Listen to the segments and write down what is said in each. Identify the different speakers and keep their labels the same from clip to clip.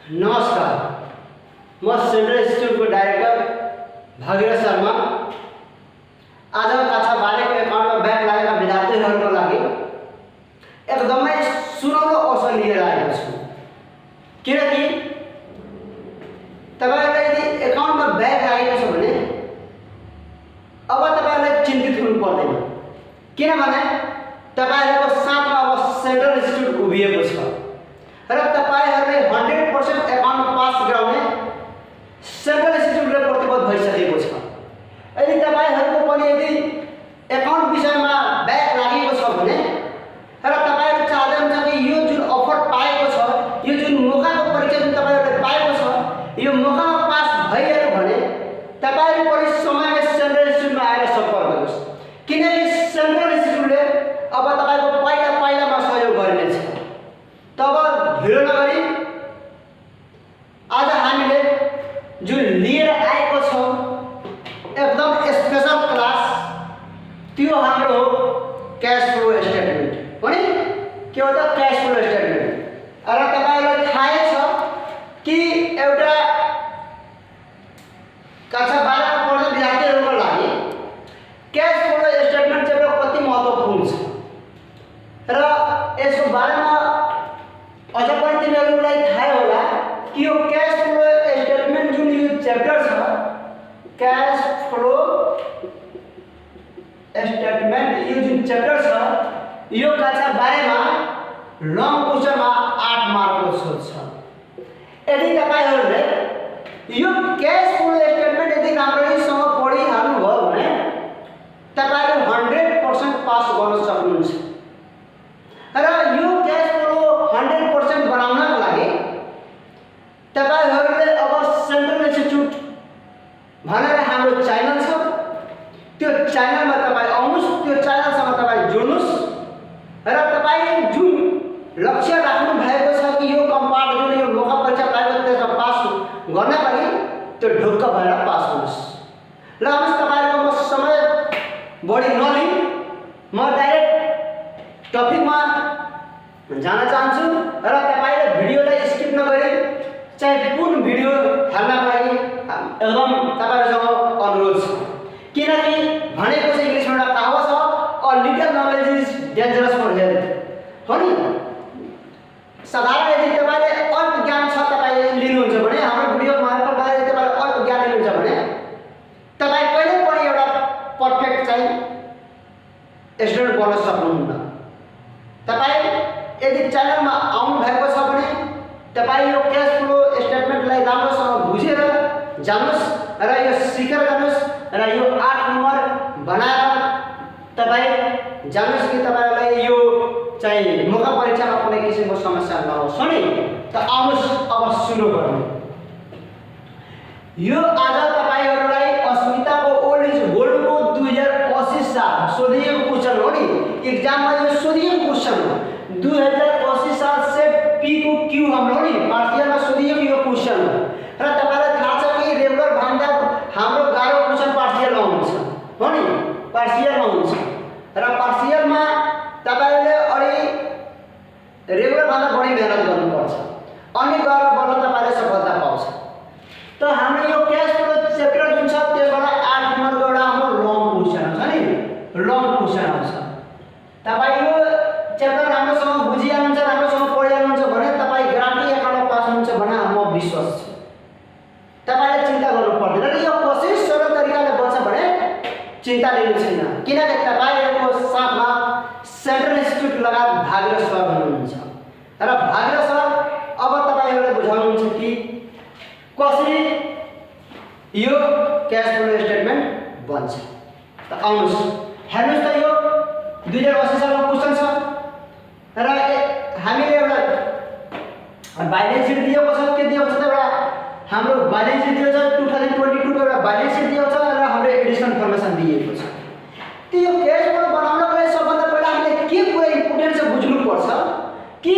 Speaker 1: नमस्कार, म central इन्स्टिट्युटको director Bhagirath Sharma. आज कक्षा 12 को एकाउन्टमा ब्याक लागेका विद्यार्थीहरूको लागि एकदमै सुनौलो अवसर लिएर आएको छु। किनकि तपाईहरुलाई यदि एकाउन्टमा ब्याक लागेको छ भने अब तपाईहरुलाई चिन्तित हुनु पर्दैन, किनभने तपाईहरुको साथमा अब सेन्ट्रल इन्स्टिट्युट उभिएको छ र तपाईहरुले 100% एकाउन्टमा पास गराउने सेन्ट्रल इन्स्टिट्युटले प्रतिबद्ध भइसकेको छ। यदि तपाईहरुको पनि यदि एकाउन्ट विषयमा ब्याक लागेको छ भने र तपाईहरु चाहदै हुन्छ कि यो जुन अफर पाएको छ, यो जुन मौकाको परीक्षा जुन तपाईहरुले पाएको छ, यो मौकामा पास भइहाल्यो भने तपाईहरु पनि समयमै सेन्ट्रल इन्स्टिट्युटमा आएर सम्पर्क गर्नुहोस्। किनकि सेन्ट्रल इन्स्टिट्युटले अब तपाईको पहिलामा सहयोग गर्नेछ। तब ढिलो नगरी आज हामीले जुन लिएर आएको छ एकदम स्पेशल क्लास, त्यो हाम्रो क्याश फ्लो स्टेटमेन्ट हो नि। के हो त क्याश फ्लो स्टेटमेन्ट? र तपाईहरुलाई थाहै छ कि एउटा कक्षा 12 मा पढ्ने विद्यार्थीहरुको लागि क्याश फ्लो स्टेटमेन्ट चाहिँ कति महत्त्वपूर्ण छ र यसको बारेमा अझ पनि तिमीहरुलाई थाहा होला कि यो क्याश फ्लो स्टेटमेन्ट जुन यो च्याप्टर छ, क्याश फ्लो स्टेटमेन्ट यो जुन च्याप्टर छ, यो कक्षा 12 मा लङ क्वेशनमा 8 मार्कको सोध्छ। यदि तपाईहरुले यो क्याश फ्लो स्टेटमेन्ट यदि राम्ररीसँग पढिहाल्नु भयो भने तपाईहरु 100% पास गर्न सक्नुहुन्छ। र यो क्याश फ्लो 100% बनाउनको लागि तपाईहरुले अब सेन्ट्रल इन्स्टिट्युट भनेर हाम्रो च्यानल छ, त्यो च्यानलमा तपाई आउनुस्, त्यो च्यानलसँग तपाई जोड्नुस् र तपाई जुन लक्ष्य राख्नु भएको छ कि यो कम्पार्ट जुन यो मौका परीक्षा पाएको त्यसमा पास गर्न लागि त्यो ढुक्क भएर पास हुनुस्। ल अब तपाईहरुको म समय बढी नलिई म डाइरेक्ट टपिकमा जान चाहन्छु र तपाईले भिडियोलाई स्किप नगरी चाहिँ पूर्ण भिडियो हेर्नको लागि एकदम तपाईहरुसँग अनुरोध छ। किनकि भनेको चाहिँ इङ्ग्लिसमा एउटा कहावत छ, a little knowledge is dangerous for health हो नि। साधारण यदि तपाईले अल्प ज्ञान छ तपाईले लिनुहुन्छ भने हाम्रो भिडियो मार्फत यदि तपाईले अल्प ज्ञान लिनुहुन्छ भने तपाई कहिले पनि एउटा परफेक्ट चाहिँ स्टुडेन्ट बन्न सक्नुहुन्न। तपाई यदि च्यानलमा आउनु भएको छ भने तपाई यो क्याश फ्लो स्टेटमेन्टलाई राम्रोसँग बुझेर जानुस् र यो सिकेर जानुस् र यो 8 नम्बर बनाएर तपाई जानुस् कि तपाईलाई यो चाहिँ मौका परीक्षामा कुनै किसिमको समस्या नहोस् नि। त आउनुस् अब सुरु गरौँ। यो आज तपाईहरुलाई अस्मिताको ओल्ड इज गोल्डको 2080 साल सोधिएको क्वेशन हो नि। एक्जाममा यो सोधिएको क्वेशन हो। 2080 साल सेट पी को क्यू हाम्रो नि पार्शियलमा सोधिएको यो क्वेशन हो। र तपाईलाई थाहा छ कि रेगुलर भन्दा हाम्रो गाह्रो क्वेशन पार्शियलमा हुन्छ हो नि, पार्शियलमा हुन्छ र पार्शियलमा तपाईले अलि रेगुलर भन्दा बढी मेहनत गर्नुपर्छ, अनि गएर बल्ल तपाईले सफलता पाउँछ। त हाम्रो यो क्याश फ्लो च्याप्टर जुन छ त्यसबाट 8 नम्बरको एउटा हाम्रो लङ क्वेशन छ नि, लङ क्वेशन आउँछ। तपाई यो च्याप्टर राम्रोसँग बुझिहाल्नुहुन्छ, राम्रोसँग पढिहाल्नुहुन्छ भने तपाई ग्यारेन्टी एकाउन्टमा पास हुन्छ भने म विश्वास छु। तपाईले चिन्ता गर्नु पर्दैन र यो कोशिश सरल तरिकाले बन्छ भने चिन्ता लिनु छैन। किनकि तपाईहरुको साथमा सेन्ट्रल इन्स्टिट्युट लगायत भागीरथ सर हुनुहुन्छ र भागीरथ सर अब तपाईहरुले बुझाउनुहुन्छ कि कसरी यो क्याश फ्लो स्टेटमेन्ट बन्छ। त आउनुस् हेर्नुस् त यो 2080 सालको क्वेशन छ र हामीले एउटा ब्यालेन्स सिट दिएको छ। के दिएको छ त एउटा हाम्रो ब्यालेन्स सिट दिएको छ 2022 को एउटा ब्यालेन्स सिट दिएको छ र हाम्रो एडिसन इन्फर्मेसन दिएको छ। त्यो क्याश फ्लो बनाउनको लागि सबभन्दा पहिला हामीले के कुरा इम्पोर्टेन्ट छ बुझ्नु पर्छ कि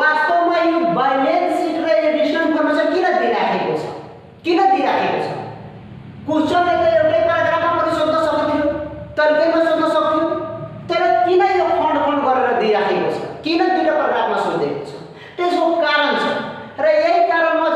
Speaker 1: वास्तवमा यो ब्यालेन्स सिट र एडिसन इन्फर्मेसन किन दिइराखेको छ, किन दिइराखेको छ। क्वेशनले त एउटै प्याराग्राफमा पनि सोध्न सक्थ्यो, तरिकामा सोध्न सक्थ्यो, तर किन यो खण्ड गरेर दिइराखेको छ, किन दुईटा प्याराग्राफमा सोधेको छ, त्यसको कारण छ। र यही कारण म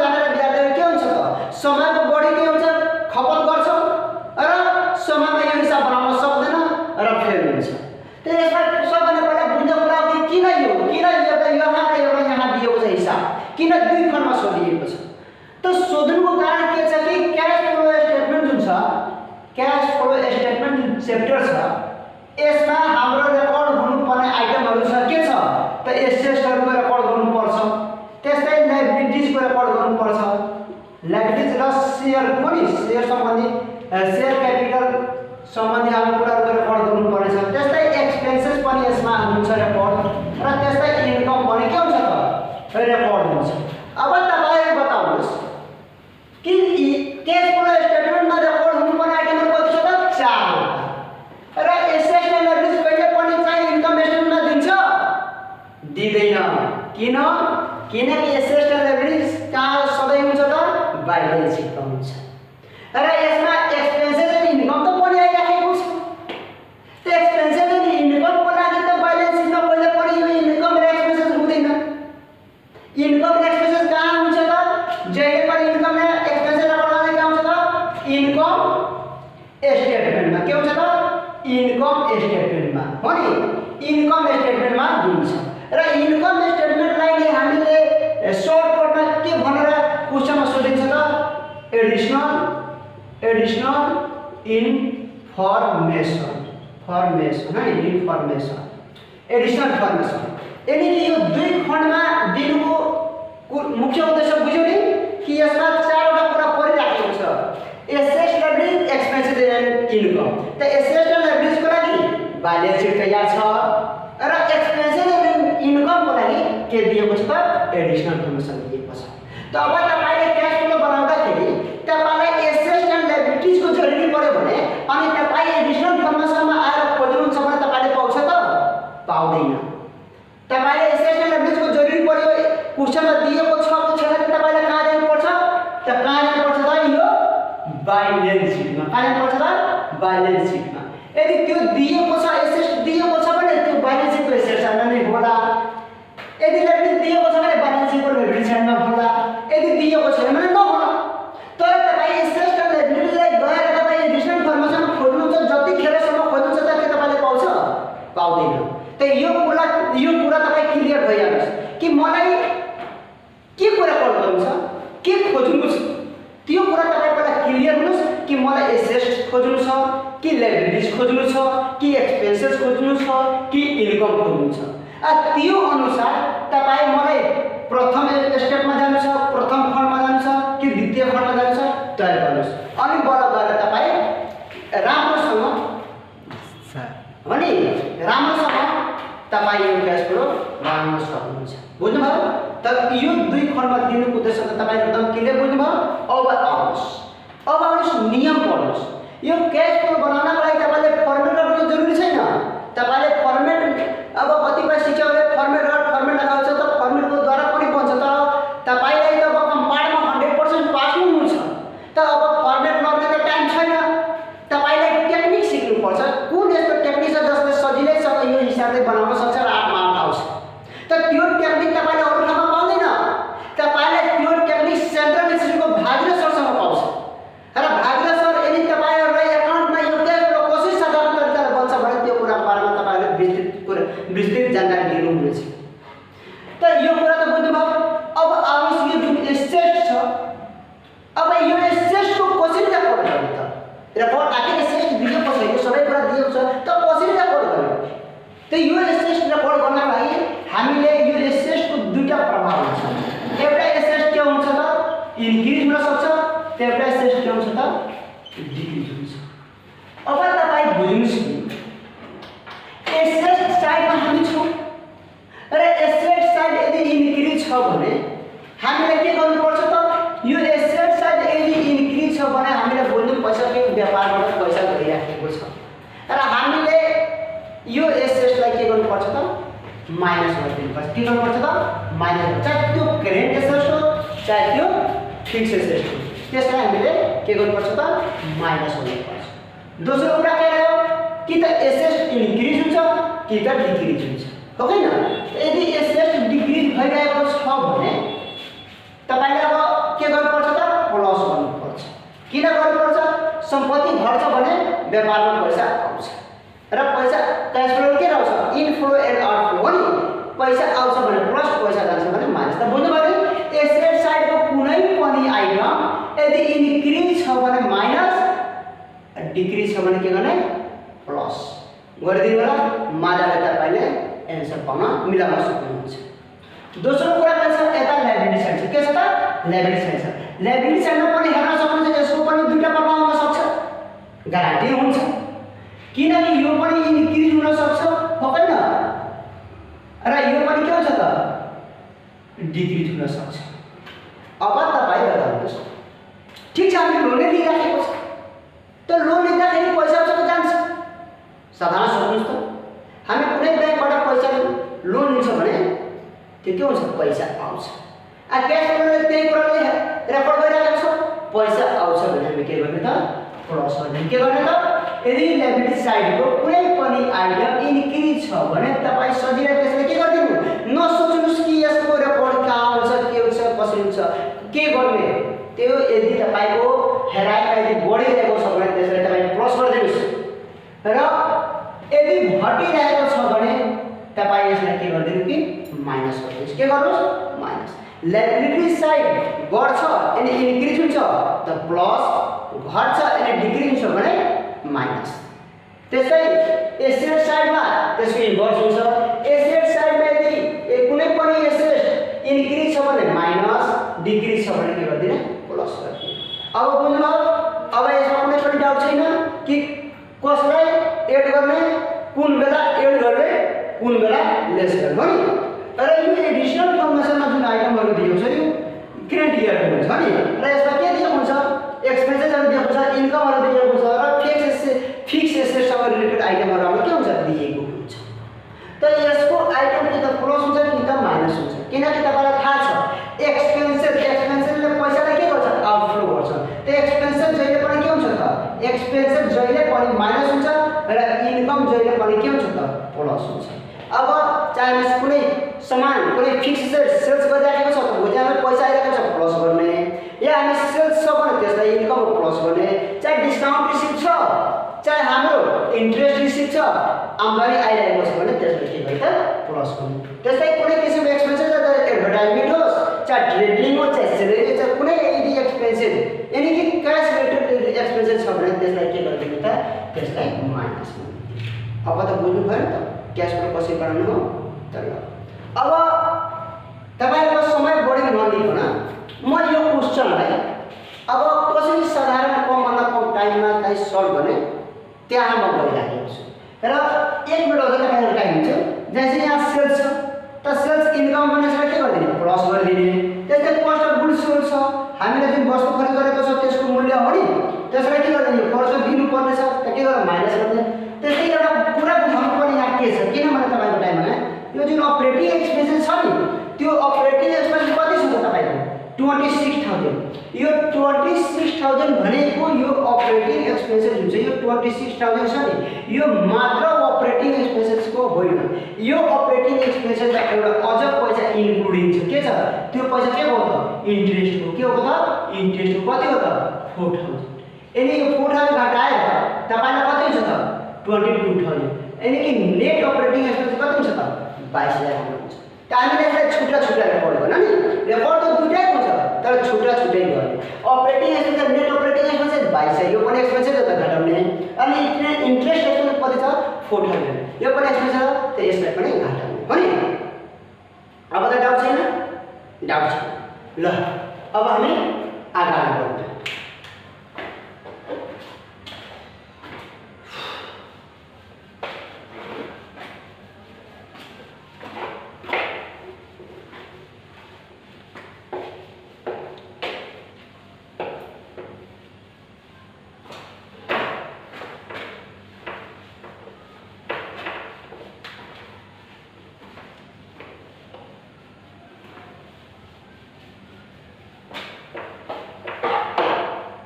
Speaker 1: किन दुई खण्डमा सोधिएको छ। त सोध्नुको कारण के छ कि क्याश फ्लो स्टेटमेन्ट जुन छ, क्याश फ्लो स्टेटमेन्ट जुन च्याप्टर छ यसमा हाम्रो रेकर्ड हुनुपर्ने आइटमहरु छ के छ त एसेट्सहरुको रेकर्ड गर्नुपर्छ, त्यस्तै लायबिलिटीजको रेकर्ड गर्नुपर्छ, लायबिलिटीज र शेयर पनि शेयर सम्बन्धी शेयर क्यापिटल सम्बन्धी हाम्रो कुराहरु रेकर्ड गर्नुपर्ने छ, त्यस्तै एक्सपेन्सेस पनि यसमा हुन्छ रेकर्ड र त्यस्तै इन्कम पनि के हुन्छ त रेकर्ड हुन्छ। अब तपाईहरु बताउनुस् कि क्याश फ्लो स्टेटमेन्टमा रेकर्ड हुनुपर्ने आइटमहरु कति छ त 4 र एसेट र लायबिलिटीज कहिले पनि चाहिँ इन्कम स्टेटमेन्टमा दिन्छ दिदैन। किन? किनकि एसेट र लायबिलिटीज कहाँ सधैं हुन्छ त ब्यालेन्स सिटमा हुन्छ र यसमा एक्सपेन्सेस र इन्कम त पनि आइराखेको छ। त्यो एक्सपेन्सेस र इन्कमको लागि त ब्यालेन्स सिटमा कहिले पनि यो इन्कम र एक्सपेन्सेस हुँदैन। इन्कम र एक्सपेन्सेस कहाँ हुन्छ त जहिले पनि इन्कम र एक्सपेन्सेस रेकर्ड गर्ने कहाँ हुन्छ त इन्कम स्टेटमेन्टमा के हुन्छ त इन्कम स्टेटमेन्टमा हो नि, इन्कम स्टेटमेन्टमा हुन्छ र इन्कम स्टेटमेन्टलाई नै हामीले सर्टकटमा के भनेर क्वेशनमा सोधिन्छ त एडिशनल इन्फर्मेसन फर्मेसन है इन्फर्मेसन एडिशनल इन्फर्मेसन। यानी कि यो दुई खण्डमा दिनुको मुख्य उद्देश्य बुझ्यौ नि कि यसमा चारवटा कुरा परिराखेको छ, assets liabilities expenses and income. त एसेट्स र लायबिलिटीजको लागि ब्यालेन्स सिट तयार छ र एक्सपेन्सेस एन्ड इन्कमको लागि के दिएको छ त एडिशनल इन्फर्मेसन दिएको छ। त अब तपाईले क्याश फ्लो बनाउँदाखेरि तपाईलाई एसेट्स एन्ड लायबिलिटीजको जरुरी पर्यो भने अनि तपाई एडिशनल इन्फर्मेसनमा आएर खोज्नुहुन्छ भने तपाईले पाउँछ त पाउँदैन। तपाईले एसेट्स एन्ड लायबिलिटीजको जरुरी पर्यो क्वेशनमा दिएको छ कि छैन तपाईले कहाँ जानुपर्छ त कहाँ जानुपर्छ त यो ब्यालेन्स सिटमा। कहाँ जानुपर्छ त ब्यालेन्स सिटमा। यदि त्यो दिएको छ एसेट्स दिएको छ भने त्यो ब्यालेन्स सिटको एसेट्स नै होला, यदि लायबिलिटी दिएको छ भने ब्यालेन्स सिटको लायबिलिटी साइडमा होला, यदि दिएको छैन भने नहोला। तर तपाई एसेट्स र लायबिलिटीलाई गएर तपाई एडिशनल इन्फर्मेसन खोज्नुहुन्छ जतिखेरसम्म खोज्नुहुन्छ त्यति तपाईले पाउँछ पाउँदैन। त यो कुरा तपाई क्लियर भइहाल्नुस् कि मलाई के कुरा गर्नु छ के खोज्नु छ त्यो कुरा तपाई पहिला क्लियर हुनुस् कि मलाई एसेट्स खोज्नु छ कि लायबिलिटीज खोज्नु छ कि एक्सपेन्सेस खोज्नु छ कि इन्कम खोज्नु छ। त्यो अनुसार तपाई मलाई प्रथम स्टेपमा जानु छ, प्रथम खण्डमा जानु छ कि द्वितीय खण्डमा जानु छ तय गर्नुस्। अनि बल्ल गएर तपाई राम्रोसँग अनि राम्रोसँग तपाई यो क्याश फ्लो बनाउन सक्नुहुन्छ। बुझ्नुभयो? त यो दुई खण्डमा दिनुको उद्देश्य त तपाई एकदम क्लियर बुझ्नुभयो। अब आउनुस् नियम पढ्नुस्। यो क्याश फ्लो बनाउनको लागि तपाईले फर्मेट गर्नु जरुरी छैन। तपाईले फर्मेट अब कतिपय शिक्षकले फर्मेट लगाउँछ त फर्मेटको द्वारा पनि बन्छ, तर तपाईलाई त कम्पार्टमा 100% पास हुनुहुन्छ। त अब फर्मेट गर्ने त टाइम छैन, तपाईलाई टेक्निक सिक्नु पर्छ। कुन यस्तो टेक्निक छ जसले सजिलैसँग यो हिसाबले बनाउन सक्छ र आत्मा आउँछ। त त्यो टेक्निक तपाईले अरु ठाउँमा पाउँदैन। तपाईले त्यो टेक्निक सेन्ट्रल इन्स्टिट्युटको भागीरथ सरसँग पाउँछ र भागीरथ सर यदि तपाईहरुलाई एकाउन्टमा यो क्याश फ्लो कसरी साधारण तरिकाले बन्छ भने त्यो कुराको बारेमा तपाईहरुले विस्तृत जानकारी दिनुहुनेछ। त यो कुरा त बुझ्नुभयो। अब आउनुस् यो जुन एसेट छ, अब यो एसेटको कसरी रेकर्ड गर्ने त रेकर्ड आखिर एसेट दिएको छ, यो सबै कुरा दिएको छ त कसरी रेकर्ड गर्ने। त यो एसेट रेकर्ड गर्नको लागि हामीले यो एसेटको दुईटा प्रभाव हुन्छ। एउटा एसेट के हुन्छ त इन्क्रिज हुन सक्छ, एउटा एसेट के हुन्छ त डिक्रिज हुन्छ। अब तपाई बुझ्नुस् कि एसेट साइडमा हामी छौं र एसेट साइड यदि इन्क्रिज छ भने हामीले के गर्नुपर्छ त यो एसेट साइड यदि इन्क्रिज छ भने हामीले बुझ्नु पैसा के व्यापारबाट पैसा गइराखेको छ र हामीले यो एसेटलाई के गर्नुपर्छ त माइनस गरिदिनुपर्छ। के गर्नुपर्छ त माइनस, चाहे त्यो करेन्ट एसेट हो चाहे त्यो फिक्स एसेट हो, त्यसलाई हामीले के गर्नुपर्छ त माइनस गर्नुपर्छ। दोस्रो कुरा के हो कि त एसेट इन्क्रिज हुन्छ कि त डिक्रिज हुन्छ, हो हैन। यदि एसेट डिक्रिज भइरहेको छ भने तपाईले अब के गर्नुपर्छ त प्लस गर्नुपर्छ। किन गर्नुपर्छ? सम्पत्ति घट्छ भने व्यापारमा पैसा आउँछ र पैसा क्याश फ्लो के रहन्छ इनफ्लो एन्ड आउटफ्लो हो नि। पैसा आउँछ भने प्लस, पैसा जान्छ भने माइनस। त बुझ्नुभयो नि यदि इन्क्रिज छ भने माइनस डिक्रिज छ भने के गर्ने प्लस गरिदिनु होला मजाले तपाईले एन्सर पाउन मिलाउन सक्नुहुन्छ। दोस्रो कुरा के छ यता लायबिलिटी साइड छ के छ त लायबिलिटी साइड छ लायबिलिटी साइडमा पनि हेर्न सक्नुहुन्छ यसको पनि दुईटा प्रभाव हुन सक्छ ग्यारेन्टी हुन्छ किनकि यो पनि इन्क्रिज हुन सक्छ होइन र यो पनि के हुन्छ त डिक्रिज हुन सक्छ। अब तपाईं बताउनुहोस् ठीक छ हामीले लोन लिइराखेको छ त लोन लिँदाखेरि पैसा कति जान्छ साधारण सोच्नुस् त हामी कुनै ब्याङ्कबाट पैसा लोन लिन्छौँ भने त्यो के हुन्छ पैसा आउँछ आ क्याश फ्लोले त्यही कुराले रेकर्ड गरिराखेको छ पैसा आउँछ भने हामी के गर्ने त प्लस गर्ने के गर्ने त यदि लायबिलिटी साइडको कुनै पनि आइटम इन्क्रिज छ भने तपाईं सजिलै त्यसले के गर्दिनु नसोच्नुस् कि यसको रेकर्ड कहाँ हुन्छ के हुन्छ कसरी हुन्छ के गर्ने त्यो यदि तपाईको हेराइ यदि बढिरहेको छ भने त्यसलाई तपाईँ प्लस गरिदिनुस् र यदि घटिरहेको छ भने तपाईँ यसलाई के गरिदिनु कि माइनस गरिदिनुस् के गर्नुस् माइनस लायबिलिटी साइड बढ्छ अनि इन्क्रिज हुन्छ त प्लस घट्छ अनि डिक्रिज हुन्छ भने माइनस। त्यसै एसेट साइडमा त्यसको इन्भर्स हुन्छ एसेट साइडमा यदि कुनै पनि एसेट इन्क्रिज छ भने माइनस डिक्रिज छ भने के गर्दिने प्लस गर्दिने। अब बुझ्नुभयो अब यसमा कुनै पनि डाउट छैन कि कसलाई एड गर्ने कुन बेला एड गर्ने कुन बेला लेस गर्ने हो नि र यो एडिसनल इन्फर्मेसनमा जुन आइटमहरु दिएको छ यो करेन्ट इयरको हुन्छ नि र यसमा के दिएको हुन्छ एक्सपेन्सेसहरु दिएको छ इन्कमहरु दिएको छ र फिक्स एसेटसँग रिलेटेड आइटमहरु हाम्रो के हुन्छ दिएको हुन्छ त यसको आइटम कि त प्लस हुन्छ कि त माइनस हुन्छ किनकि तपाईलाई थाहा छ एक्सपेन्सेसले पैसालाई के गर्छ आउटफ्लो गर्छ त्यो एक्सपेन्सेस जहिले पनि के हुन्छ त एक्सपेन्सेस जहिले पनि माइनस हुन्छ र इन्कम जहिले पनि के हुन्छ त प्लस हुन्छ। अब चाहे हामी कुनै सामान कुनै फिक्स सेल्स गरिराखेको छ त भोलि हामी पैसा आइरहेको छ प्लस गर्ने या हामी सेल्स छ भने त्यसलाई इन्कम प्लस गर्ने चाहे डिस्काउन्ट रिसिभ छ चाहे हाम्रो इन्ट्रेस्ट रिसिभ छ आम्दानी आइरहेको छ भने त्यसलाई के गर्छ प्लस गर्ने। त्यसै कुनै किसिमको एक्सपेन्सेस एडभर्टाइजमेन्ट होस् चाहे ट्रेडिङ होस् चाहे सेलेरी चाहे कुनै यदि एक्सपेन्सेस यानी कि क्याश रिलेटेड एक्सपेन्सेस छ भने त्यसलाई के गरिदिनु त त्यसलाई माइनस गर्नु। अब त बुझ्नु भयो त क्याश फ्लो कसरी बनाउनु हो त ल अब तपाईहरुको समय बढी नलिकन म यो क्वेशनलाई अब कसरी साधारण कम भन्दा कम टाइममा चाहिँ सल्भ गर्ने त्यहाँ म गरिराखेको छु र 1 मिनेट अझै तपाईहरु टाइम हुन्छ जैसे यहाँ सेल्स छ त सेल्स इन्कम भने यसलाई के गरिदिने प्लस गरिदिने त्यसै कस्ट अफ गुड्स सोल्ड छ हामीले जुन वस्तु खरिद गरेको छ त्यसको मूल्य हो नि त्यसलाई के गरिदिने खर्च दिनु पर्ने छ त के गर्नु माइनस गरिदिने। त्यसै एउटा कुरा बुझाउनु पनि यहाँ के छ किनभने तपाईको टाइममा यो जुन अपरेटिङ एक्सपेन्सेस छ नि त्यो अपरेटिङ एक्सपेन्स कति छ तपाईको 26000 यो 26000 भनेको यो अपरेटिङ एक्सपेन्सेस हुन्छ यो 26000 छ नि यो मात्र अपरेटिङ एक्सपेन्सेसको होइन यो अपरेटिङ एक्सपेन्सेसमा एउटा अझ पैसा इन्क्लुडिङ छ के छ त्यो पैसा के हो त इन्ट्रेस्ट हो के हो त इन्ट्रेस्ट हो कति हो त 4000 अनि यो 4000 घटाएर तपाईलाई कति हुन्छ त 22000 यानी कि नेट अपरेटिङ एक्सपेन्स कति हुन्छ त 22000 हुन्छ। त हामीले यसलाई छुट्टा छुट्टा रेकर्ड गर्न नि रेकर्ड त दुईटै हुन्छ तर छुट्टा छुट्टै गर्ने operating expense net operating expense 22000 यो पनि एक्सपेन्स हो त घटाउने अनि इन्ट्रेस्ट एक्सपेन्स कति छ 4000 यो पनि एक्सपेन्स छ त यसलाई पनि घटाउने हो नि। अब त डाउट छैन डाउट छ ल अब हामी अगाडि बढ्छौं।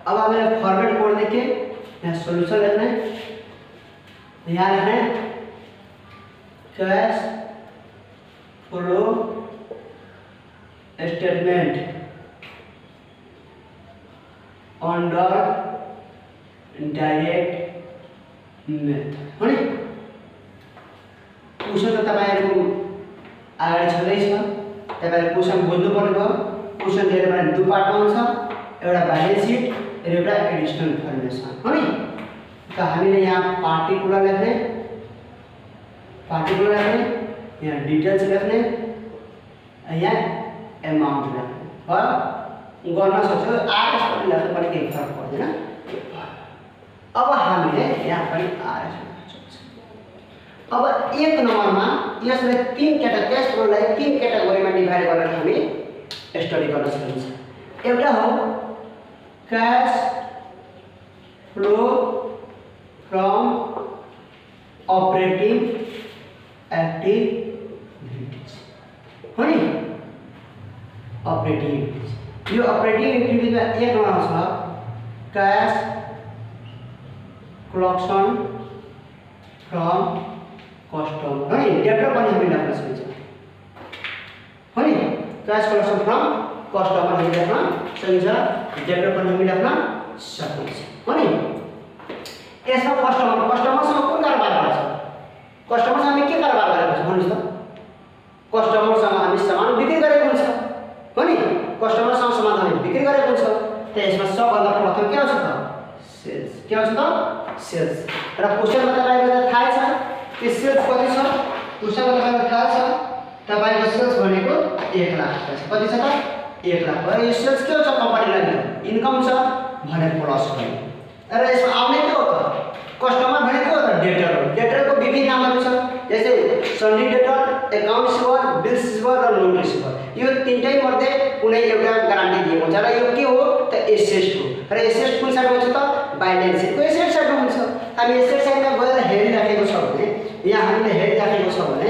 Speaker 1: अब हमें फॉर्मेट कोड देखे यहाँ सॉल्यूशन लिखना है यहाँ लिखना है cash flow statement under direct method हो नि क्वेशन त तपाईहरुको अगाडि छँदैछ तपाईहरु क्वेशन बुझ्नु पर्ने भयो क्वेशन धेरै भने दुई पार्टमा हुन्छ एउटा बैलेंस शीट र एउटा एडिशनल इन्फर्मेसन हो नि। त हामीले यहाँ पार्टिकुलर लेख्ने, यहाँ डिटेल्स लेख्ने, यहाँ अमाउन्ट लेख्ने भयो। गर्न सक्छौँ आरएस पनि लेख्दा पनि केही फरक पर्दैन। अब हामीले यहाँ पनि आरएस लेख्न सक्छौँ। अब 1 नम्बरमा यसले 3 क्याटेगोरीलाई 3 क्याटेगोरीमा डिभाइड गरेर हामी स्टडी गर्न सकिन्छ। एउटा हो cash flow from operating activities हो नि। ऑपरेटिंग यो ऑपरेटिंग एक्टिविटीज में एक नंबर छ कैश कलेक्शन फ्रम कस्टमर हो नि। डेटर पनि हामी लेख्न सकिन्छ हो नि। कैश कलेक्शन फ्रम कस्टमर हामी लेख्न सकिन्छ, डेटर पनि हामी लेख्न सकिन्छ हो नि। यसमा कस्टमरसँग कुन कारोबार गर्छ? कस्टमरसँग हामी के कारोबार गरेको छ भन्नुस् त? कस्टमरसँग हामी सामान बिक्री गरेको हुन्छ हो नि। कस्टमरसँग सामान हामी बिक्री गरेको हुन्छ। त यसमा सबभन्दा प्रथम के आउँछ त? सेल्स। के आउँछ त? सेल्स। र क्वेशनमा तपाईलाई थाहा छ कि सेल्स कति छ? क्वेशनमा तपाईलाई थाहा छ तपाईको सेल्स भनेको 1 लाख छ। कति छ त? 1 लाख। र यो सेल्स के हो छ कम्पनीलाई? इन्कम छ भने प्लस गर्ने। र यसमा आउने के हो त? कस्टमर भने के हो त? डेटर हो। डेटरको विभिन्न नामहरू छ, जस्तै सन्डी debtor, account receiver, bill receiver र लोन रिसिभर। यो तीनटै मध्ये कुनै एउटा ग्यारेन्टी दिएको हुन्छ र यो के हो त? एसेट हो। र एसेट कुन साइडमा हुन्छ त? बैलेन्स शीटको एसेट साइडमा हुन्छ। हामी एसेट साइडमा गएर हेरिराखेको छ भने, यहाँ हामीले हेरिराखेको छ भने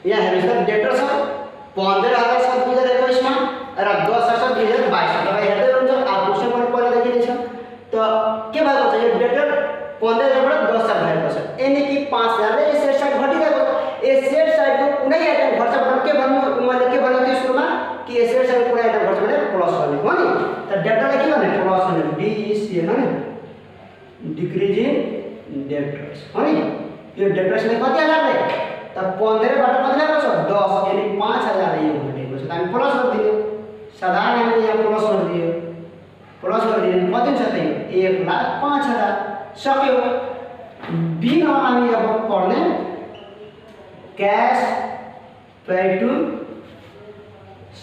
Speaker 1: यहाँ हेर्नुस् त डेटर छ 15,000 छ 2021 मा र 10,000 छ 2022 मा। तपाईँ हेर्दै हुनुहुन्छ क्वेशन पनि पहिलादेखि नै छ। त के भएको छ? यो डेटर 15,000 बाट 10,000 भएको छ। यानी कि 5,000 ले एसेट साइड घटिरहेको छ। एसेट साइडको कुनै आइटम घट्छ भने के भन्नु मैले के भनेको थिएँ सुरुमा कि एसेट साइडको कुनै आइटम घट्छ भने प्लस गर्ने हो नि। त डेटरलाई के गर्ने? प्लस गर्ने, डीसी हो नि, डिक्रिज इन डेटर्स हो नि। यो डेटर्सले कति हजारले त 15 बाट कति ल्याएको छ? 10, यानी 5,000 यो घटेको छ। त हामी प्लस गरिदियो। साधारण हामीले यहाँ प्लस गरिदियो। कति हुन्छ त? 1,05,000 सक्यो। बी मा हामी अब पढ्ने कैश पे टु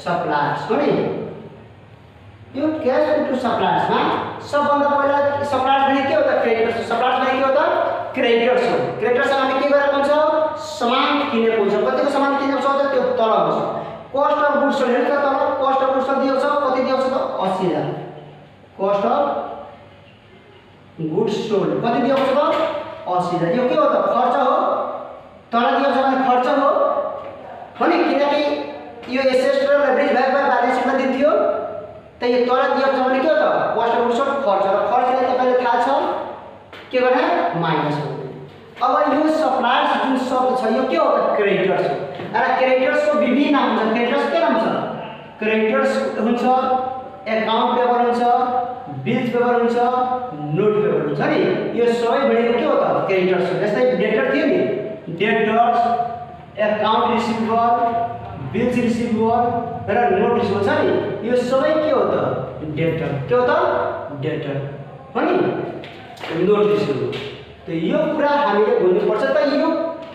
Speaker 1: सप्लायर्स हो नि। यो कैश पे टु सप्लायर्स मा सबभन्दा पहिला सप्लायर्स भने के हो त? क्रेडिटर्स। सप्लायर्स भने के हो त? क्रेडिटर्स हो। क्रेडिटर्ससँग हामी के गरेको हुन्छ? सामान किनेको हुन्छ। कतिको सामान किनेको छ त? त्यो तल हुन्छ। कस्ट अफ गुड्स सोल्ड हेर्नु त तल कस्ट अफ गुड्स दिएको छ। कति दिएको छ त? 80,000। कस्ट अफ गुड्स सोल्ड कति दिएको छ त? 80,000। यो के हो त? खर्च हो। तल दिएको छ भने खर्च हो नि, किनकि यो एसेट र लेभरेज भ्यालु ब्यालेन्स शीटमा दिन्थ्यो। त यो तल दिएको छ भने के हो त? कस्ट अफ गुड्स सोल्ड खर्च। र खर्चलाई तपाईलाई थाहा छ के गर्ने? माइनस हो। अब यो सप्लायर्स जुन शब्द छ यो के हो त? क्रेडिटर्स हो। र क्रेडिटर्स को विभिन्न नाम हुन्छ। क्रेडिटर्स के नाम छ? क्रेडिटर्स हुन्छ अकाउंट पेबल हुन्छ, बिल्स पेबल हुन्छ, नोट पेबल हुन्छ नि। यो सबै भनेको के हो त? क्रेडिटर्स हो। जस्तै डेटर थियो नि, debtors, account receivable, bills receivable र नोट रिसिभेबल छ नि। यो सबै के हो त? डेटर। के हो त? डेटर हो नि, नोट रिसिभेबल। त यो कुरा हामीले बुझ्नु पर्छ। त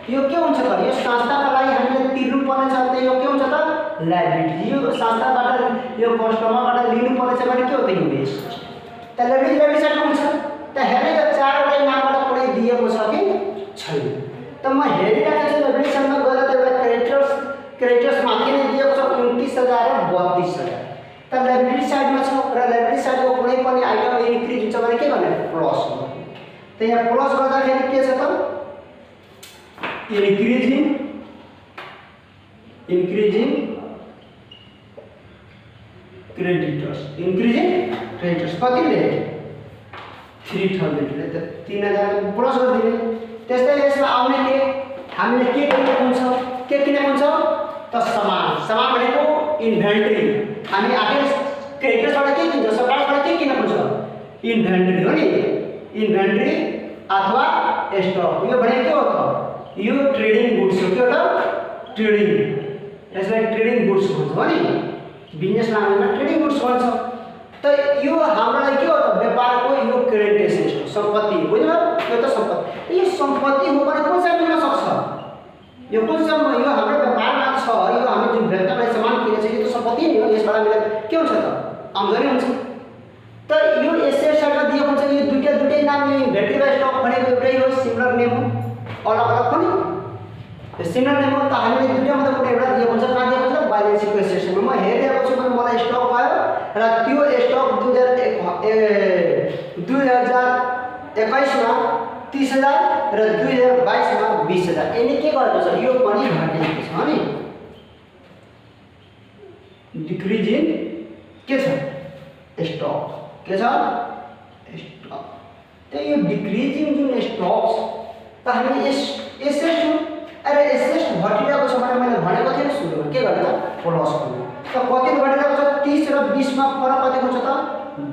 Speaker 1: यो के हुन्छ त? यो संस्थाका लागि हामीले तिर्नु पर्ने छ। त यो के हुन्छ त? लायबिलिटी। यो संस्थाबाट यो कस्टमरबाट लिनु पर्ने छ भने के हो त? इन्भेस्ट। त लायबिलिटी साइड हुन्छ। त हेर्नु त चारवटा नामबाट कुनै दिएको छ कि छैन? त म हेरिरहेको छु लायबिलिटी साइडमा गएर त क्रेडिटर्स माथि नै दिएको छ 29,000 र 32,000। त लायबिलिटी साइडमा छ र लायबिलिटी साइडको कुनै पनि आइटम इन्क्रिज हुन्छ भने के गर्ने? प्लस गर्ने। त यहाँ प्लस गर्दाखेरि के छ त? Increasing creditors. कति ले? 3,000 ले। त 3,000 प्लस गरिदिने। त्यस्तै यसमा आउने के हामीले के किनेको हुन्छ? त सामान भनेको इन्भेन्टरी। हामी आखिर क्रेडिटर्सबाट के किन्छ? सप्लायर्सबाट के किनेको हुन्छ? इन्भेन्टरी हो नि। इन्भेन्टरी अथवा स्टक। यो भने के हो त? यो ट्रेडिङ गुड्स हो। के हो त? ट्रेडिङ। यसलाई गुड्स भन्छ हो नि, बिजनेस ल्याङ्ग्वेजमा ट्रेडिङ गुड्स भन्छ। त यो हाम्रो लागि के हो त, व्यापारको यो क्रेडिट एसेट हो, सम्पत्ति बुझ्नु, यो त सम्पत्ति। यो सम्पत्ति हो भने कुन चाहिँ मिल्न सक्छ, यो कुन चाहिँ यो हाम्रो व्यापारमा छ, यो हामी जुन व्यक्तिलाई सामान किनेछ यो त सम्पत्ति नै हो, यसबाट हामीलाई के हुन्छ त, आम्दानी हुन्छ। त यो एसेटसँग दिएको हुन्छ, यो दुईटै नाम, यो इन्भेन्टरी स्टक भनेको एउटै हो, सिमिलर नेम हो, अलग अलग पनि सिमिलर नेम हो। त हामीले दुईटा मात्र कुनै एउटा दिएको हुन्छ, कहाँ दिएको हुन्छ, ब्यालेन्स सिटको सेक्सनमा। म हेरिरहेको छु भने मलाई स्टक भयो र त्यो स्टक 2021 मा 30,000 र 2022 मा 20,000। यसले के गरेको छ, यो पनि घटेको छ नि, डिक्रिज इन के छ, स्टक के छ, स्टक। त यो डिक्रिजिङ जुन स्टक त हामी एसेट हो, अरे एसेट घटिरहेको छ भने मैले भनेको थिएँ सुरुमा के गर्ने त, प्लस गर्नु। त कति घटिरहेको छ, 30 र 20 मा फरक कतिको छ त,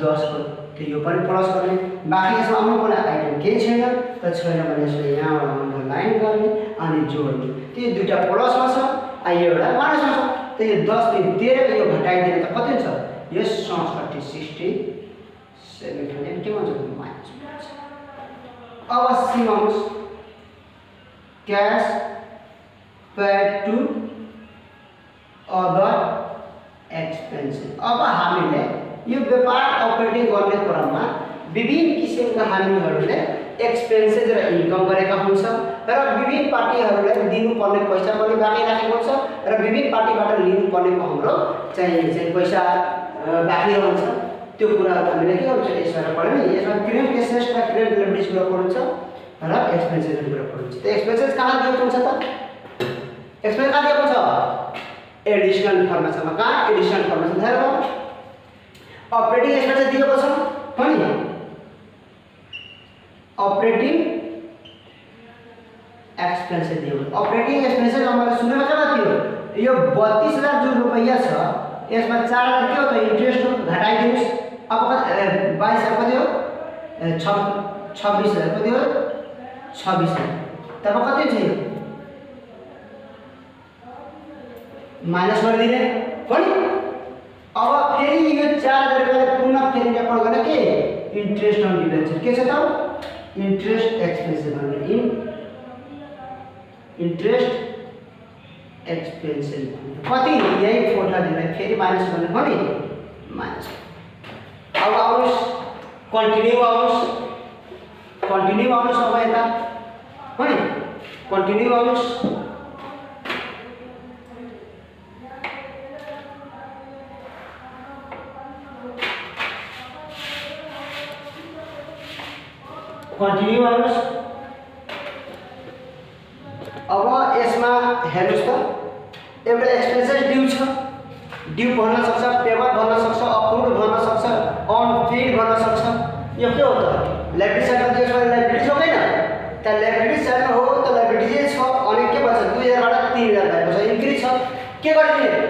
Speaker 1: 10 को। त यो पनि प्लस गर्ने, बाँकी यसमा आउनु पर्ने आइटम केही छैन। त छैन भने यसले यहाँबाट अन्डरलाइन गर्ने अनि जोड्ने, त्यो दुईटा प्लसमा छ, यो एउटा माइनसमा छ। त यो 10 दिन 13 यो घटाइदिने त कति हुन्छ, यो 67 700 के भन्छ, माइनस हुन्छ। अब सिमन्स cash paid to other expenses. अब हामीले यो व्यापार अपरेटिङ गर्ने क्रममा विभिन्न किसिमका हामीहरूले एक्सपेन्सेस र इन्कम गरेका हुन्छ र विभिन्न पार्टीहरूलाई दिनुपर्ने पैसा पनि बाँकी राखेको हुन्छ र विभिन्न पार्टीबाट लिनुपर्नेको हाम्रो चाहिँ पैसा बाँकी रहन्छ। त्यो कुराहरू हामीले के गर्छ, यसबाट पढ्यो नि, यसमा क्रेडिट एसेट्स र क्रेडिट लायबिलिटीज कुरा पढ्नुहुन्छ र एक्सपेन्सेस कुरा पढ्नुहुन्छ। त एक्सपेन्सेस कहाँ दिएको हुन्छ त, एक्सपेन्स कहाँ दिएको छ, एडिशनल इन्फर्मेसनमा। कहाँ, एडिशनल इन्फर्मेसन हेरेर अपरेटिङ एक्सपेन्सेस दिएको छ पनि, अपरेटिङ एक्सपेन्सेस दिएको छ। अपरेटिङ एक्सपेन्सेस हामीले सुनेको छ थियो, यो 32,000 जुन रुपैयाँ छ यसमा 4,000 के हो त, इन्ट्रेस्ट हो, घटाइदिनुस्। अब 22,000 कति हो, 26,000 कति हो, 26,000। तब कति छ, माइनस गरिदिने पनि। अब फेरि यो 4,000 रुपैयाँ पुनः फेरि रेकर्ड गर्ने के, इन्ट्रेस्ट अन डिबेन्चर के छ त, इन्ट्रेस्ट एक्सपेन्सेस भन्ने, इन्ट्रेस्ट एक्सपेन्सेस कति, यही 40 फेरि माइनस गर्ने पनि, माइनस। अब आउनुहोस् कन्टिन्यू, आउनुहोस् कन्टिन्यू, आउनुहोस् अब यता पनि कन्टिन्यू आउनुहोस्। कन्टिन्यू आउनुहोस्। अब यसमा हेर्नुहोस् त, एउटा एक्सपेन्सेस ड्यू छ, ड्यू भन्न सक्छ, पेबल भन्न सक्छ, अप्रुभड भन्न सक्छ, अनपेड भन्न सक्छ। यो के हो त, लायबिलिटी साइडमा दिएको छ, लायबिलिटी हो हैन, त लायबिलिटी साइडमा हो त लायबिलिटी छ अनि के भन्छ, 2,000 बाट 3,000 भएको छ, इन्क्रिज छ। के गरिदिने,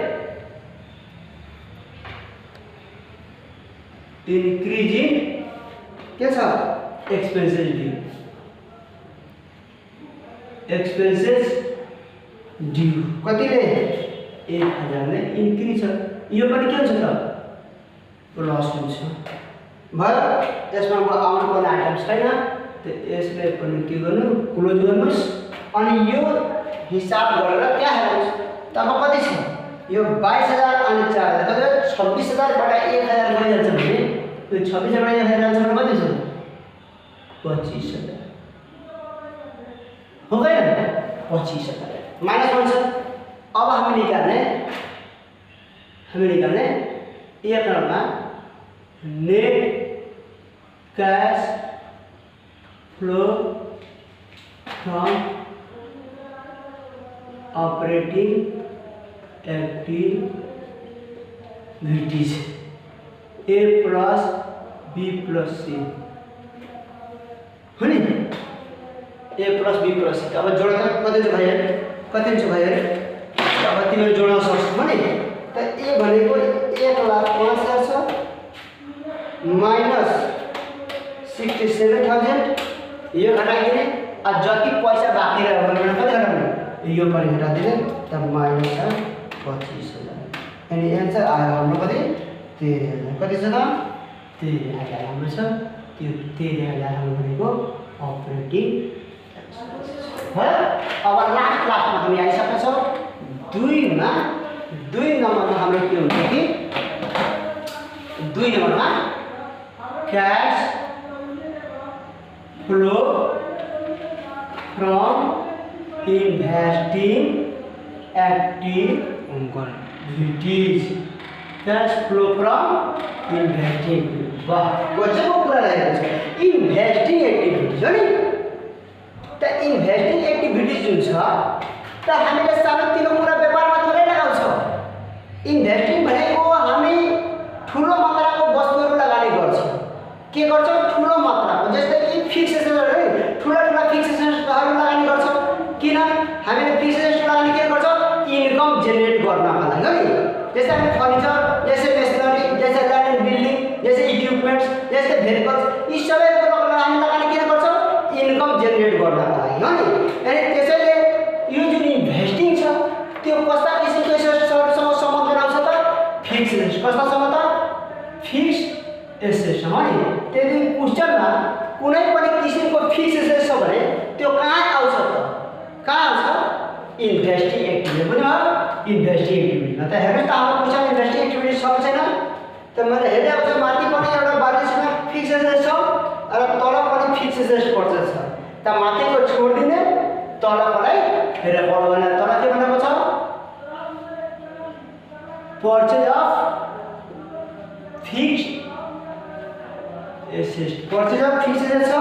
Speaker 1: इन्क्रिज इन के छ, एक्सपेन्सेस ड्यू, एक्सपेन्सेस ड्यू कतिले, 1,000 ले इन्क्रिज छ। यो पनि के हुन्छ त, प्लस हुन्छ भयो। यसमा आउनु पर्ने आइटम छैन, त यसले पनि के गर्नु, क्लोज गर्नुस् अनि यो हिसाब गरेर क्या हेर्नुस्। तब कति छ, यो 22,000 अनि 4,000 कति, 26,000 बाट 1,000 गइहाल्छ भने यो 26,000 बाट 1,000 जान्छ भने कति छ, 25,000 हो गयो, 25,000 माइनस हुन्छ। अब हामी निकाल्ने एक नम्बरमा net cash flow from operating activities A plus B plus C हो नि, A plus B plus C. अब जोड्दा कति छ भाइ, कति छ भाइ, अब तिमीले जोड्न सक्छौ नि। त ए भनेको 1,05,000 छ माइनस 67,000, यो घटाइदिने, जति पैसा बाँकी रह्यो भने कति घटाउने, यो पनि घटाइदिने, त माइनस 25,000। यानी आंसर आयो हाम्रो कति 13,000 कति छ त 13,000 हाम्रो छ त्यो 13,000 हाम्रो भनेको अपरेटिङ है। अब लास्टमा हामी आइसकेका छौँ 2 नम्बरमा हाम्रो के हुन्छ कि 2 नम्बरमा cash flow from investing activities cash flow from investing वाह गजबको कुरा रहेको छ इन्वेस्टिङ एक्टिभिटीज हो नि त इन्वेस्टिङ एक्टिभिटीज जुन छ त हामीले सानोतिनो कुरा व्यापारमा थोरै लगाउँछौँ इन्वेस्टिङ भनेको हामी ठुलो मात्राको वस्तुहरू लगानी गर्छौँ के गर्छौँ ठुलो मात्राको जस्तै कि फिक्स एसेटहरू है ठुला फिक्स एसेटहरू लगानी गर्छौँ किन हामीले फिक्स एसेट लगानी के गर्छौँ इनकम जेनेरेट गर्नका लागि है जस्तै हामी फर्निचर जैसे मेसिनरी जैसे ल्यान्ड एन्ड बिल्डिङ जैसे इक्विपमेन्ट्स जैसे भेहिकल्स यी सबै कुराहरू हामी लगानी किन गर्छौँ इनकम जेनेरेट गर्नका लागि हो नि अनि त्यसैले यो जुन इन्भेस्टिङ छ त्यो कस्ता किसिमको एसेटसँग सम्बन्ध बनाउँछ त फिक्स एसेट कस्तासँग त फिक्स एसेटसँग हो नि त्यही क्वेसनमा कुनै पनि किसिमको फिक्स एसेट छ भने त्यो कहाँ आउँछ त कहाँ आउँछ इन्भेस्टिङ एक्टिभिटी पनि हो इन्भेस्टिङ एक्टिभिटीमा त हेर्नुहोस् त हाम्रो क्वेसन इन्भेस्टिङ एक्टिभिटी छ छैन त मैले हेरेँ अब माथि पनि एउटा बारेसमा फिक्स एसेट छ र तल पनि फिक्स एसेट पर्चेस छ त माथिको छोडिदिने तलकोलाई हेरेर पढ्नु भने तल के भनेको छ purchase of fixed asset purchase of fix asset छ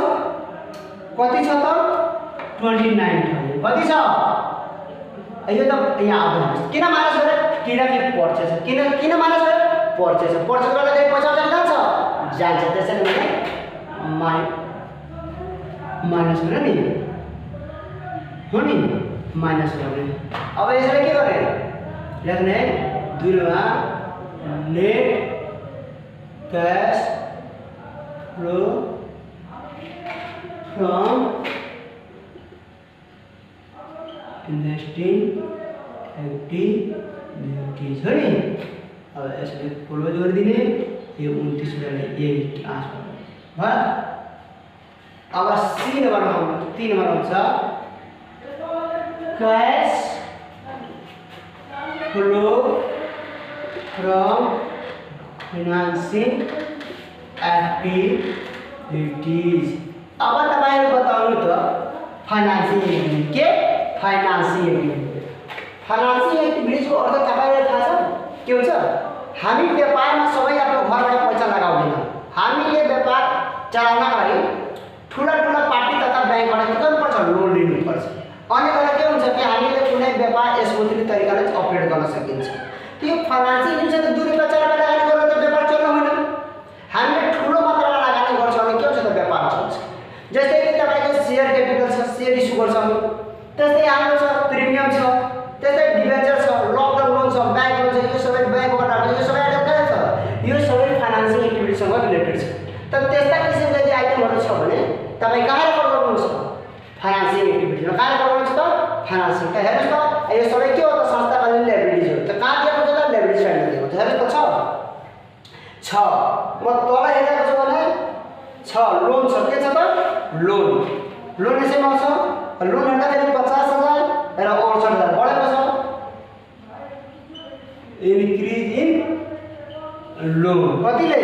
Speaker 1: कति छ त 29,000 कति छ यो त यहाँ आउँदैन किन माइनस गरे किनकि पर्चेज किन माइनस गरे पर्चेज गर्दाखेरि पैसा जान्छ त्यसैले मैले माइनस गरेँ नि हो नि माइनस गर्ने अब यसलाई के गर्ने लेख्ने 2 मा net cash flow from investing activities हो नि अब यसले क्लोज गरिदिने यो 29,8 आन्सर भयो अब सी नम्बरमा 3 नम्बर हुन्छ cash flow from financing activities अब तपाईहरु बताउनु त फाइनेन्सिङ एक्टिभिटी के फाइनेन्सिङ एक्टिभिटीजको अर्थ तपाईहरुलाई थाहा छ के हुन्छ हामी व्यापारमा सबै आफ्नो घरबाट पैसा लगाउँदैनौँ हामीले व्यापार चलाउनका लागि ठुला पार्टी तथा ब्याङ्कबाट के गर्नुपर्छ लोन लिनुपर्छ अनि तर के हुन्छ कि हामीले कुनै व्यापार स्मूथली तरिकाले अपरेट गर्न सकिन्छ त्यो फाइनेन्सिङ जुन छ 2 रुपैयाँ 4 रुपैयाँ लगानी गरेर त व्यापार चल्नु होइन हामीले ठुलो मात्रामा लगानी गर्छौँ भने के हुन्छ त व्यापार चल्छ जस्तै कि तपाईको शेयर क्यापिटल छ शेयर इस्यु गर्छौँ त्यस्तै हाम्रो छ प्रिमियम छ त्यस्तै डिबेन्चर छ लक लोन छ ब्याङ्क लोन छ यो सबै ब्याङ्कबाट यो सबै आइटम के छ यो सबै फाइनेन्सिङ एक्टिभिटीसँग रिलेटेड छ त त्यस्ता किसिमका यदि आइटमहरू छ भने तपाईँ कहाँ रेकर्ड गर्नुहुन्छ फाइनेन्सिङ एक्टिभिटीमा कहाँ रेकर्ड गर्नुहुन्छ त फाइनेन्सिङ त हेर्नुहोस् त यो सबै के हो त संस्थाका लागि लायबिलिटीज हो त कहाँ दिएको छ त लायबिलिटी साइडमा दिएको छ हेर्नुहोस् त छ म तल हेरेको छु भने छ लोन छ के छ त लोन यसैमा आउँछ लोन हेर्दाखेरि 50,000 र 68,000 बढेको छ इन्क्रिज इन लोन कतिले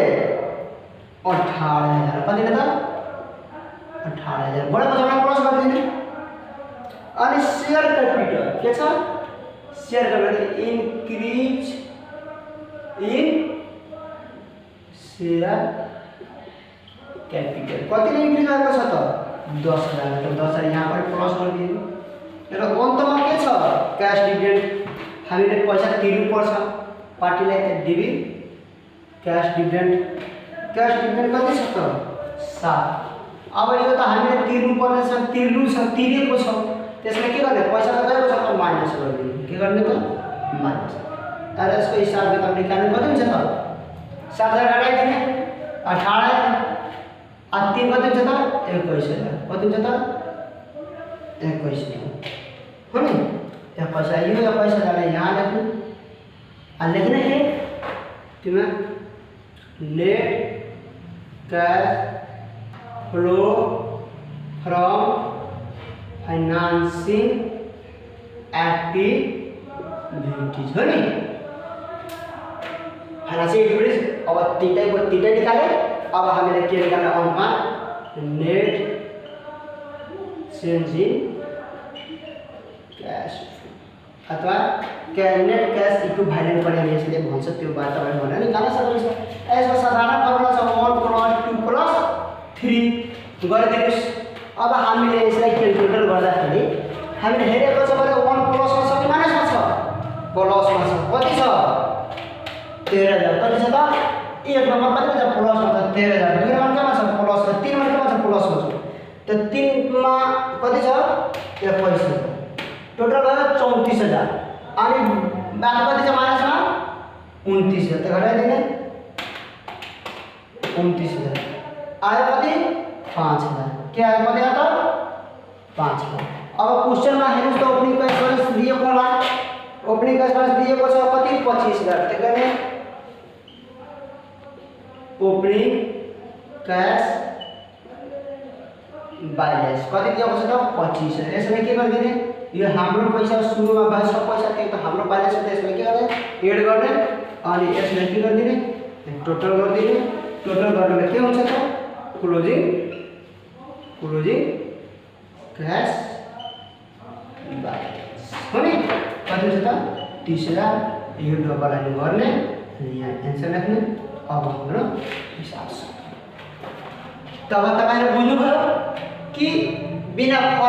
Speaker 1: 18,000 कतिले त 18,000 बढेको छ भने प्लस गरिदिने अनि शेयर क्यापिटल के छ share capital increase in share capital कतिले इन्क्रिज भएको छ त 10,000 त 10,000 यहाँ पनि प्लस गरिदिनु र अन्तमा के छ क्याश डिभिडेन्ड हामीले पैसा तिर्नुपर्छ पार्टीलाई त दिबी क्याश डिभिडेन्ड कति छ त 7 अब यो त हामीले तिर्नुपर्ने छ तिरेको छ त्यसमा के गर्ने पैसा त गएको छ त माइनस गरिदिनु के गर्ने त माइनस तर यसको हिसाब किताब निकाल्नु कति हुन्छ त 7,000 घटाइदिने 18,000 अनि 3 कति हुन्छ त 21,000 कति हुन्छ त 21,000 हो नि 21,000 यो 21,000 यहाँ लेख्नु लेख्ने है तिमीमा net cash flow from financing activities हो नि फाइनेंसियल एक्टिविटीज। अब तीनटै निकाले। अब हामीले के निकाल्ने अंकमा नेट चेन्ज इन कैश अथवा नेट कैश इक्विभ्यालेन्ट पनि यसले भन्छ त्यो बात तपाईले भनेर निकाल्न सक्नुहुन्छ। यसको साधारण फर्मुला छ 1 + 2 + 3 गरिदिनुस्। अब हामीले यसलाई क्याल्कुलेटर गर्दाखेरि हामीले हेरेको छ भने 1 प्लसमा छ कि माइनसमा छ? प्लसमा छ। कति छ? 13000। कति छ त? एक नम्बर कति छ? प्लसमा छ 13000। दुई नम्बर केमा छ? प्लसमा। तीन नम्बर केमा छ? प्लसमा छ। त 3 मा कति छ? 21,000। टोटल भयो 34000। अनि बाकी कति छ माइनसमा? 29000। त घटाइदिने 29000 आयो कति? 5000। के आयो कति आयो त? 5000। अब क्वेश्चनमा हेर्नुस् त ओपनिङ कैश बैलेन्स दिएको होला। ओपनिङ कैश बैलेन्स दिएको छ कति? 25000। त्यही गर्ने ओपनिङ कैश बैलेन्स कति दिएको छ त? 25000। यसमा के गर्दिने? यो हाम्रो पैसा सुरुमा भयो सब पैसा त्यो त हाम्रो बैलेन्स हो। त्यसमा के गर्ने? एड गर्ने अनि यसमा के गर्दिने? टोटल गर्दिने। टोटल गर्नुमा के हुन्छ त? क्लोजिङ कैश बैलेन्स हो नि कति हुन्छ त? 30000। यो डबल लाइन गर्ने अनि यहाँ एन्सर लेख्ने। अब हाम्रो हिसाब छ। तब तपाईहरु बुझ्नुभयो कि बिना